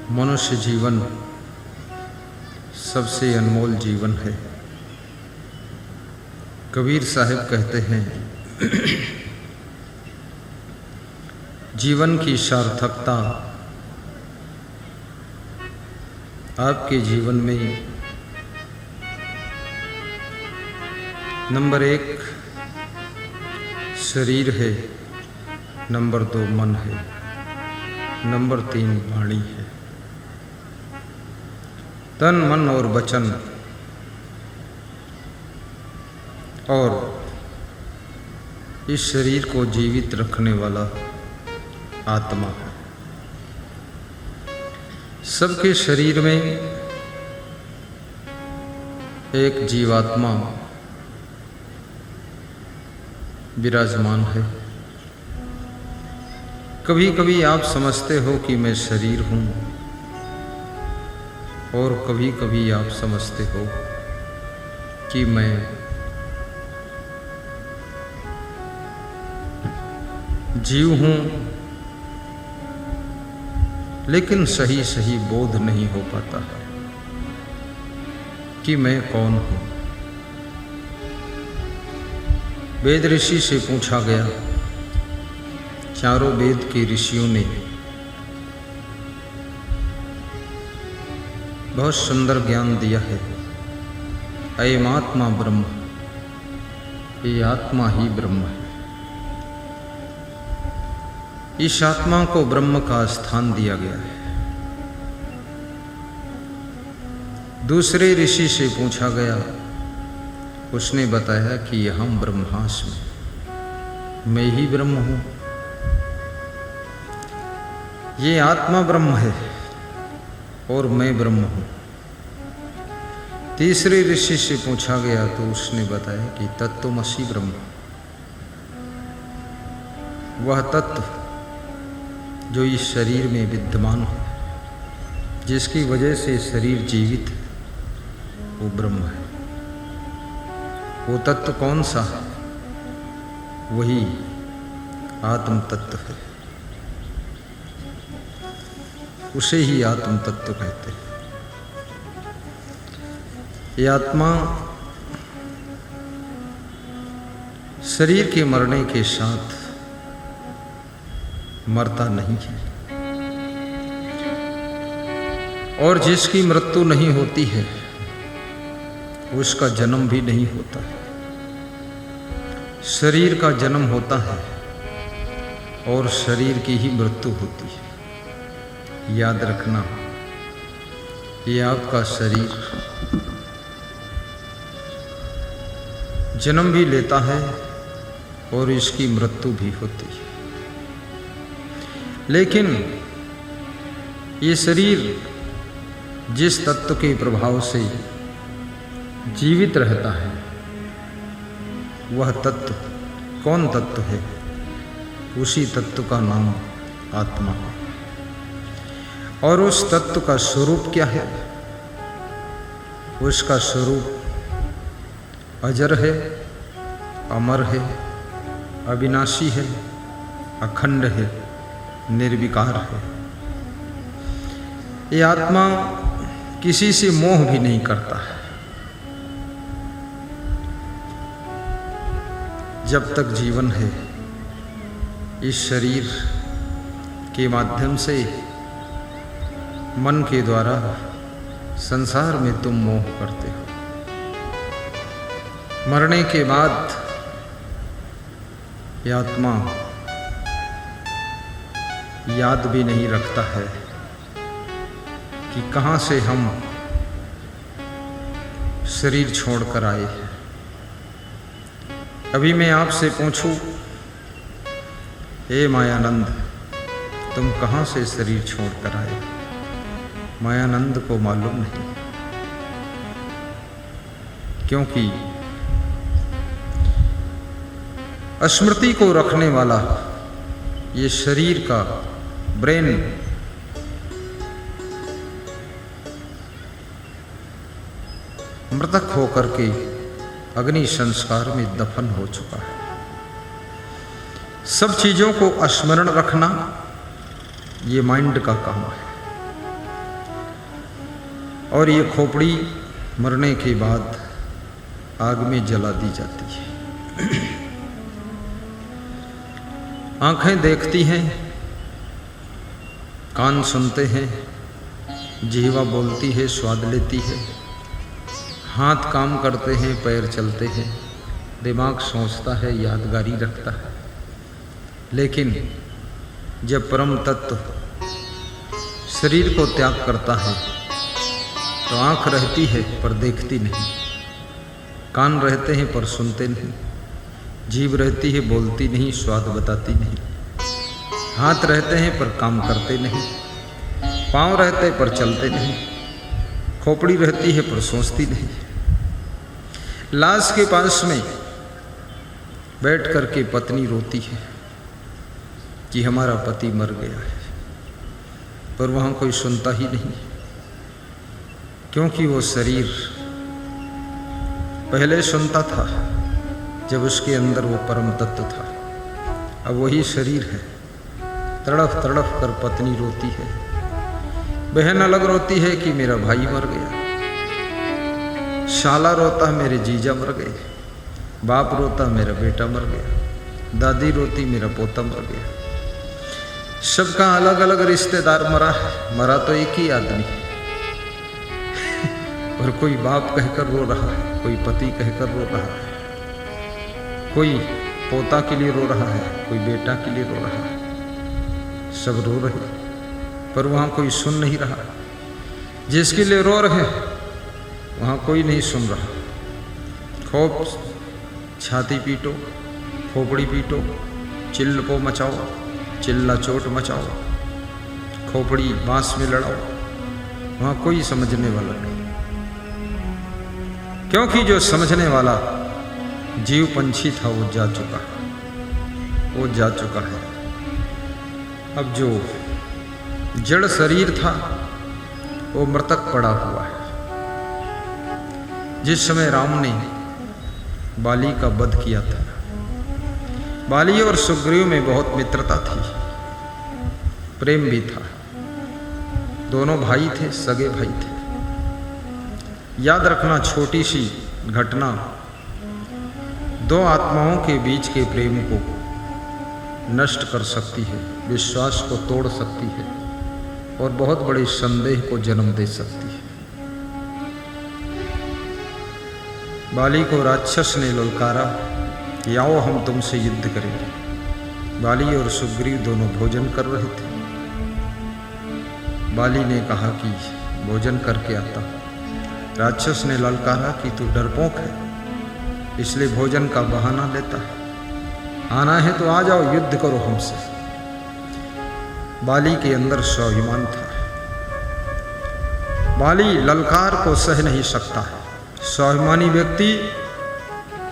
मनुष्य जीवन सबसे अनमोल जीवन है। कबीर साहब कहते हैं, जीवन की सार्थकता आपके जीवन में नंबर 1 शरीर है, नंबर 2 मन है, नंबर 3 वाणी है। तन, मन और वचन और इस शरीर को जीवित रखने वाला आत्मा है। सबके शरीर में एक जीवात्मा विराजमान है। कभी कभी आप समझते हो कि मैं शरीर हूं, और कभी कभी आप समझते हो कि मैं जीव हूं, लेकिन सही सही बोध नहीं हो पाता कि मैं कौन हूं। वेद ऋषि से पूछा गया, चारों वेद के ऋषियों ने बहुत सुंदर ज्ञान दिया है। अयमात्मा ब्रह्म, ये आत्मा ही ब्रह्म है। इस आत्मा को ब्रह्म का स्थान दिया गया है। दूसरे ऋषि से पूछा गया, उसने बताया कि हम ब्रह्मास्मि, मैं ही ब्रह्म हूं। ये आत्मा ब्रह्म है और मैं ब्रह्म हूं। तीसरे ऋषि से पूछा गया तो उसने बताया कि तत्त्वमसि ब्रह्म, वह तत्व जो इस शरीर में विद्यमान है, जिसकी वजह से शरीर जीवित है, वो ब्रह्म है। वो तत्व कौन सा है? वही आत्म तत्व है। उसे ही आत्म तत्व कहते हैं। ये आत्मा शरीर के मरने के साथ मरता नहीं है, और जिसकी मृत्यु नहीं होती है उसका जन्म भी नहीं होता है। शरीर का जन्म होता है और शरीर की ही मृत्यु होती है। याद रखना, ये आपका शरीर जन्म भी लेता है और इसकी मृत्यु भी होती है, लेकिन ये शरीर जिस तत्व के प्रभाव से जीवित रहता है, वह तत्व कौन तत्व है? उसी तत्व का नाम आत्मा है। और उस तत्व का स्वरूप क्या है? उसका स्वरूप अजर है, अमर है, अविनाशी है, अखंड है, निर्विकार है। ये आत्मा किसी से मोह भी नहीं करता है। जब तक जीवन है, इस शरीर के माध्यम से मन के द्वारा संसार में तुम मोह करते हो। मरने के बाद ये आत्मा याद भी नहीं रखता है कि कहाँ से हम शरीर छोड़कर आए हैं। अभी मैं आपसे पूछूं, हे मायानंद, तुम कहाँ से शरीर छोड़कर आए? मायानंद को मालूम नहीं, क्योंकि स्मृति को रखने वाला ये शरीर का ब्रेन मृतक होकर के अग्नि संस्कार में दफन हो चुका है। सब चीजों को स्मरण रखना ये माइंड का काम है। और ये खोपड़ी मरने के बाद आग में जला दी जाती है। आंखें देखती हैं, कान सुनते हैं, जीवा बोलती है, स्वाद लेती है, हाथ काम करते हैं, पैर चलते हैं, दिमाग सोचता है, यादगारी रखता है। लेकिन जब परम तत्व शरीर को त्याग करता है तो आँख रहती है पर देखती नहीं, कान रहते हैं पर सुनते नहीं, जीभ रहती है बोलती नहीं, स्वाद बताती नहीं, हाथ रहते हैं पर काम करते नहीं, पाँव रहते पर चलते नहीं, खोपड़ी रहती है पर सोचती नहीं। लाश के पास में बैठ करके पत्नी रोती है कि हमारा पति मर गया है, पर वहाँ कोई सुनता ही नहीं, क्योंकि वो शरीर पहले सुनता था जब उसके अंदर वो परम तत्व था। अब वही शरीर है। तड़फ तड़फ कर पत्नी रोती है, बहन अलग रोती है कि मेरा भाई मर गया, शाला रोता मेरे जीजा मर गए, बाप रोता मेरा बेटा मर गया, दादी रोती मेरा पोता मर गया। सबका अलग अलग रिश्तेदार मरा है, मरा तो एक ही आदमी है, पर कोई बाप कहकर रो रहा है, कोई पति कहकर रो रहा है, कोई पोता के लिए रो रहा है, कोई बेटा के लिए रो रहा है। सब रो रहे पर वहाँ कोई सुन नहीं रहा। जिसके लिए रो रहे वहाँ कोई नहीं सुन रहा। खूब छाती पीटो, खोपड़ी पीटो, चिल्लपो मचाओ, चिल्ला चोट मचाओ, खोपड़ी बांस में लड़ाओ, वहाँ कोई समझने वाला नहीं, क्योंकि जो समझने वाला जीव पंछी था वो जा चुका है, वो जा चुका है। अब जो जड़ शरीर था वो मृतक पड़ा हुआ है। जिस समय राम ने बाली का वध किया था, बाली और सुग्रीव में बहुत मित्रता थी, प्रेम भी था, दोनों भाई थे, सगे भाई थे। याद रखना, छोटी सी घटना दो आत्माओं के बीच के प्रेम को नष्ट कर सकती है, विश्वास को तोड़ सकती है और बहुत बड़े संदेह को जन्म दे सकती है। बाली को राक्षस ने ललकारा कि आओ हम तुमसे युद्ध करेंगे। बाली और सुग्रीव दोनों भोजन कर रहे थे। बाली ने कहा कि भोजन करके आता। राक्षस ने ललकारा कि तू डरपोक है, इसलिए भोजन का बहाना लेता है, आना है तो आ जाओ, युद्ध करो हमसे। बाली के अंदर स्वाभिमान था। बाली ललकार को सह नहीं सकता है। स्वाभिमानी व्यक्ति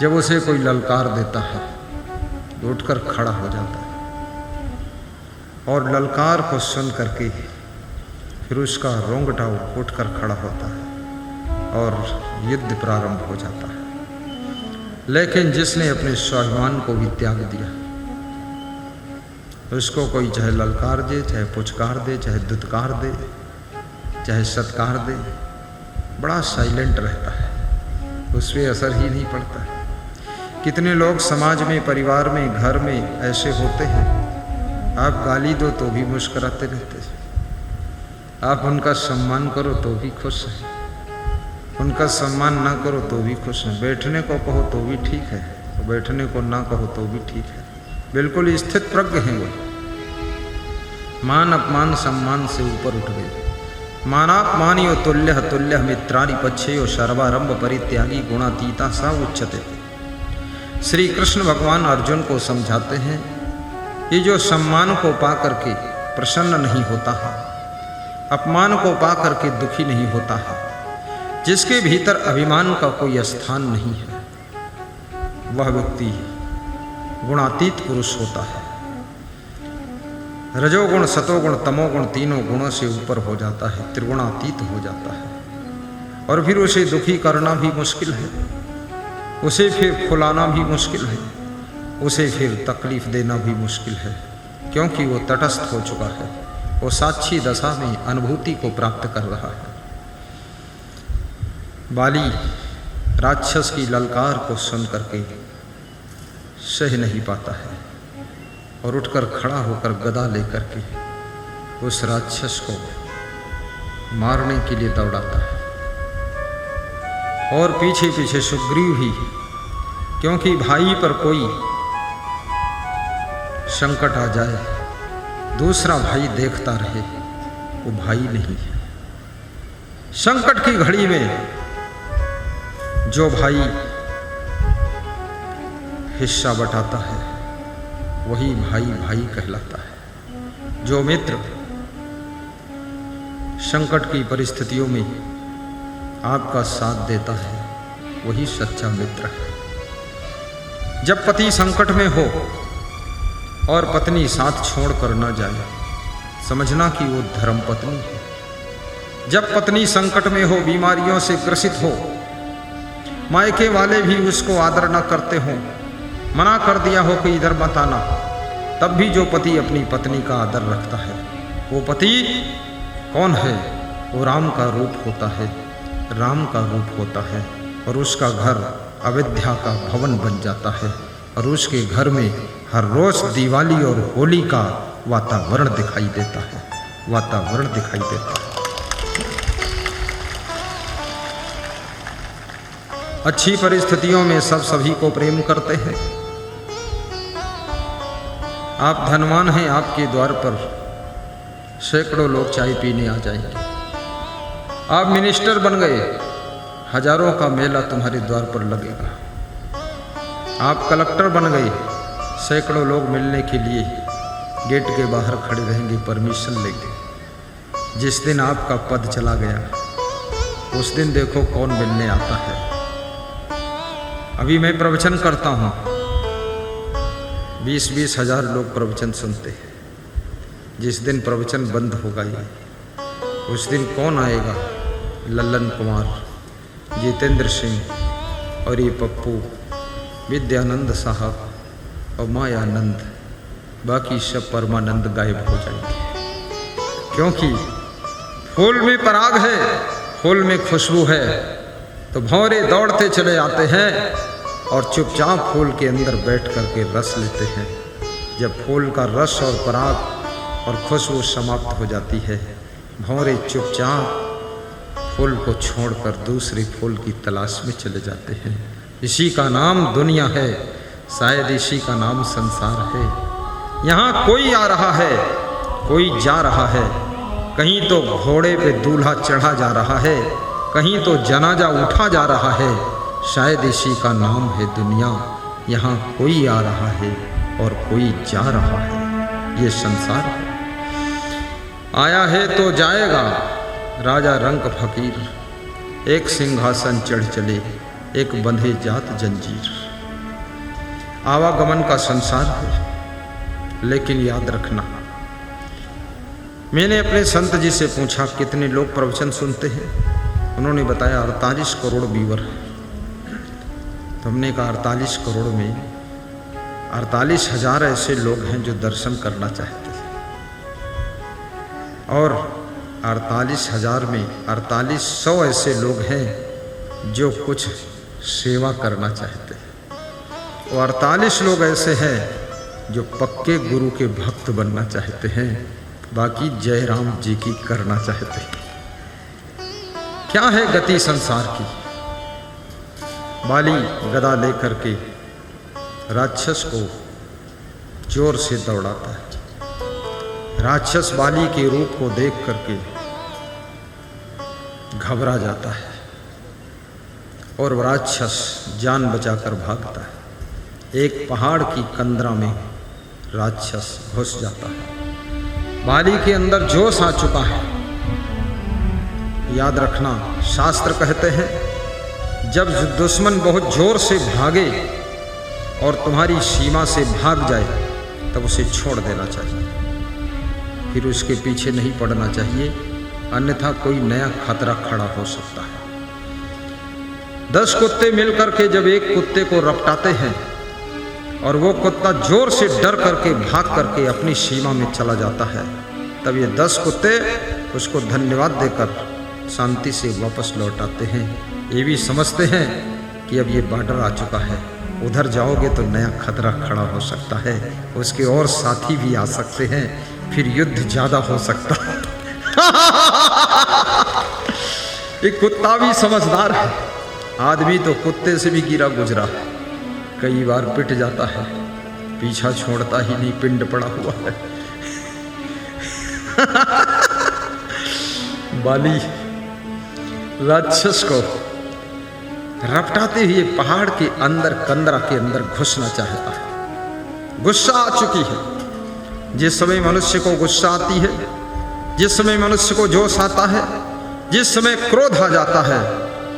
जब उसे कोई ललकार देता है तो उठकर खड़ा हो जाता है और ललकार को सुन करके फिर उसका रोंगटा उठकर खड़ा होता है और युद्ध प्रारंभ हो जाता है। लेकिन जिसने अपने स्वाभिमान को भी त्याग दिया, उसको कोई चाहे ललकार दे, चाहे पुचकार दे, चाहे दुत्कार दे, चाहे सत्कार दे, बड़ा साइलेंट रहता है, उस पर असर ही नहीं पड़ता है। कितने लोग समाज में, परिवार में, घर में ऐसे होते हैं, आप गाली दो तो भी मुस्कुराते रहते हैं, आप उनका सम्मान करो तो भी खुश हैं, उनका सम्मान ना करो तो भी खुश हैं, बैठने को कहो तो भी ठीक है, बैठने को ना कहो तो भी ठीक है, बिल्कुल स्थित प्रज्ञ हैं वो। मान अपमान सम्मान से ऊपर उठ गए। मानापमानियो तुल्य तुल्य मित्राणि पच्छेयो सर्वारंभ परित्यागी गुणातीता सा उच्चते। श्री कृष्ण भगवान अर्जुन को समझाते हैं कि जो सम्मान को पा करके प्रसन्न नहीं होता है, अपमान को पा करके दुखी नहीं होता है, जिसके भीतर अभिमान का कोई स्थान नहीं है, वह व्यक्ति गुणातीत पुरुष होता है। रजोगुण, सतोगुण, तमोगुण तीनों गुणों से ऊपर हो जाता है, त्रिगुणातीत हो जाता है। और फिर उसे दुखी करना भी मुश्किल है, उसे फिर फुलाना भी मुश्किल है, उसे फिर तकलीफ देना भी मुश्किल है, क्योंकि वो तटस्थ हो चुका है, वो साक्षी दशा में अनुभूति को प्राप्त कर रहा है। बाली राक्षस की ललकार को सुन करके सह नहीं पाता है और उठकर खड़ा होकर गदा लेकर के उस राक्षस को मारने के लिए दौड़ाता है। और पीछे पीछे सुग्रीव भी, क्योंकि भाई पर कोई संकट आ जाए, दूसरा भाई देखता रहे, वो भाई नहीं है। संकट की घड़ी में जो भाई हिस्सा बटाता है वही भाई भाई कहलाता है। जो मित्र संकट की परिस्थितियों में आपका साथ देता है वही सच्चा मित्र है। जब पति संकट में हो और पत्नी साथ छोड़कर न जाए, समझना कि वो धर्म पत्नी है। जब पत्नी संकट में हो, बीमारियों से ग्रसित हो, मायके वाले भी उसको आदर न करते हों, मना कर दिया हो कि इधर मत आना, तब भी जो पति अपनी पत्नी का आदर रखता है, वो पति कौन है? वो राम का रूप होता है, राम का रूप होता है। और उसका घर अयोध्या का भवन बन जाता है और उसके घर में हर रोज दिवाली और होली का वातावरण दिखाई देता है, वातावरण दिखाई देता है। अच्छी परिस्थितियों में सब सभी को प्रेम करते हैं। आप धनवान हैं, आपके द्वार पर सैकड़ों लोग चाय पीने आ जाएंगे। आप मिनिस्टर बन गए, हजारों का मेला तुम्हारे द्वार पर लगेगा। आप कलेक्टर बन गए, सैकड़ों लोग मिलने के लिए गेट के बाहर खड़े रहेंगे, परमिशन लेंगे। जिस दिन आपका पद चला गया, उस दिन देखो कौन मिलने आता है। अभी मैं प्रवचन करता हूँ, 20-20 हजार लोग प्रवचन सुनते हैं। जिस दिन प्रवचन बंद होगा ये, उस दिन कौन आएगा? लल्लन कुमार, जितेंद्र सिंह और ये पप्पू, विद्यानंद साहब और मायानंद, बाकी सब परमानंद गायब हो जाएंगे। क्योंकि फूल में पराग है, फूल में खुशबू है, तो भंवरे दौड़ते चले आते हैं और चुपचाप फूल के अंदर बैठ करके रस लेते हैं। जब फूल का रस और पराग और खुशबू समाप्त हो जाती है, भंवरे चुपचाप फूल को छोड़कर दूसरे फूल की तलाश में चले जाते हैं। इसी का नाम दुनिया है, शायद इसी का नाम संसार है। यहाँ कोई आ रहा है, कोई जा रहा है, कहीं तो घोड़े पे दूल्हा चढ़ा जा रहा है, कहीं तो जनाजा उठा जा रहा है। शायद इसी का नाम है दुनिया। यहाँ कोई आ रहा है और कोई जा रहा है, ये संसार है। आया है तो जाएगा, राजा रंक फकीर, एक सिंहासन चढ़ चले, एक बंधे जात जंजीर। आवागमन का संसार है, लेकिन याद रखना, मैंने अपने संत जी से पूछा कितने लोग प्रवचन सुनते हैं। उन्होंने बताया 48 करोड़ व्यूअर है। तो हमने कहा 48 करोड़ में 48,000 ऐसे लोग हैं जो दर्शन करना चाहते हैं, और 48,000 में 4800 ऐसे लोग हैं जो कुछ सेवा करना चाहते हैं, और 48 लोग ऐसे हैं जो पक्के गुरु के भक्त बनना चाहते हैं, बाकी जय राम जी की करना चाहते हैं। क्या है गति संसार की? बाली गदा लेकर के राक्षस को जोर से दौड़ाता है। राक्षस बाली के रूप को देख करके घबरा जाता है और राक्षस जान बचाकर भागता है। एक पहाड़ की कंदरा में राक्षस घुस जाता है। बाली के अंदर जोश आ चुका है। याद रखना, शास्त्र कहते हैं जब दुश्मन बहुत जोर से भागे और तुम्हारी सीमा से भाग जाए तब उसे छोड़ देना चाहिए, फिर उसके पीछे नहीं पड़ना चाहिए, अन्यथा कोई नया खतरा खड़ा हो सकता है। 10 कुत्ते मिलकर के जब एक कुत्ते को रपटाते हैं और वो कुत्ता जोर से डर करके भाग करके अपनी सीमा में चला जाता है, तब ये 10 कुत्ते उसको धन्यवाद देकर शांति से वापस लौट आते हैं ये भी समझते हैं कि अब ये बॉर्डर आ चुका है, उधर जाओगे तो नया खतरा खड़ा हो सकता है, उसके और साथी भी आ सकते हैं, फिर युद्ध ज्यादा हो सकता है। एक कुत्ता भी समझदार है, आदमी तो कुत्ते से भी गिरा गुजरा, कई बार पिट जाता है, पीछा छोड़ता ही नहीं, पिंड पड़ा हुआ है। बाली राक्षस को रपटाते हुए पहाड़ के अंदर कंदरा के अंदर घुसना चाहता है। गुस्सा आ चुकी है। जिस समय मनुष्य को गुस्सा आती है, जिस समय मनुष्य को जोश आता है, जिस समय क्रोध आ जाता है,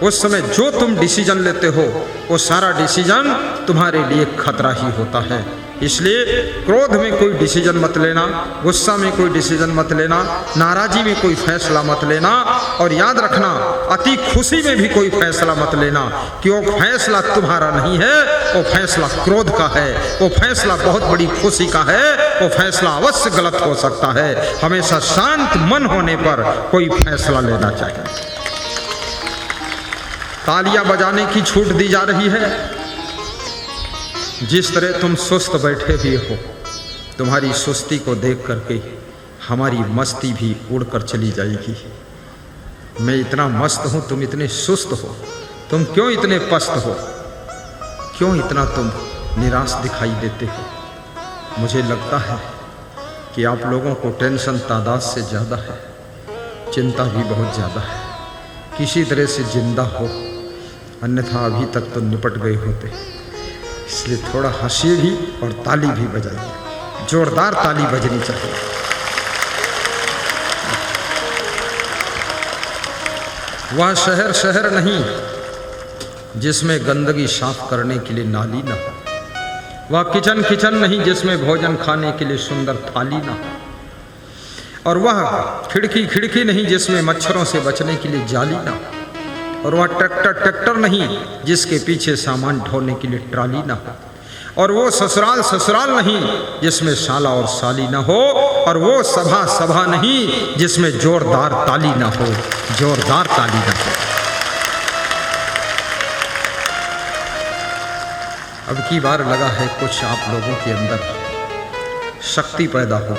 उस समय जो तुम डिसीजन लेते हो वो सारा डिसीजन तुम्हारे लिए खतरा ही होता है। इसलिए क्रोध में कोई डिसीजन मत लेना, गुस्सा में कोई डिसीजन मत लेना, नाराजी में कोई फैसला मत लेना, और याद रखना अति खुशी में भी कोई फैसला मत लेना, कि वो फैसला तुम्हारा नहीं है, वो फैसला क्रोध का है, वो फैसला बहुत बड़ी खुशी का है, वो फैसला अवश्य गलत हो सकता है। हमेशा शांत मन होने पर कोई फैसला लेना चाहिए। तालियां बजाने की छूट दी जा रही है। जिस तरह तुम सुस्त बैठे हुए हो, तुम्हारी सुस्ती को देख करके हमारी मस्ती भी उड़कर चली जाएगी। मैं इतना मस्त हूं, तुम इतने सुस्त हो, तुम क्यों इतने पस्त हो, क्यों इतना तुम निराश दिखाई देते हो। मुझे लगता है कि आप लोगों को टेंशन तादाद से ज़्यादा है, चिंता भी बहुत ज़्यादा है। किसी तरह से जिंदा हो, अन्यथा अभी तक तो निपट गए होते। इसलिए थोड़ा हंसिए भी और ताली भी बजाइए, जोरदार ताली बजनी चाहिए। वह शहर शहर नहीं जिसमें गंदगी साफ करने के लिए नाली ना हो, वह किचन किचन नहीं जिसमें भोजन खाने के लिए सुंदर थाली ना हो, और वह खिड़की खिड़की नहीं जिसमें मच्छरों से बचने के लिए जाली ना हो, और वह ट्रैक्टर ट्रैक्टर नहीं जिसके पीछे सामान ढोने के लिए ट्राली ना हो, और वो ससुराल ससुराल नहीं जिसमें साला और साली ना हो, और वो सभा सभा नहीं जिसमें जोरदार ताली ना हो, जोरदार ताली ना हो। अब की बार लगा है कुछ आप लोगों के अंदर शक्ति पैदा हो,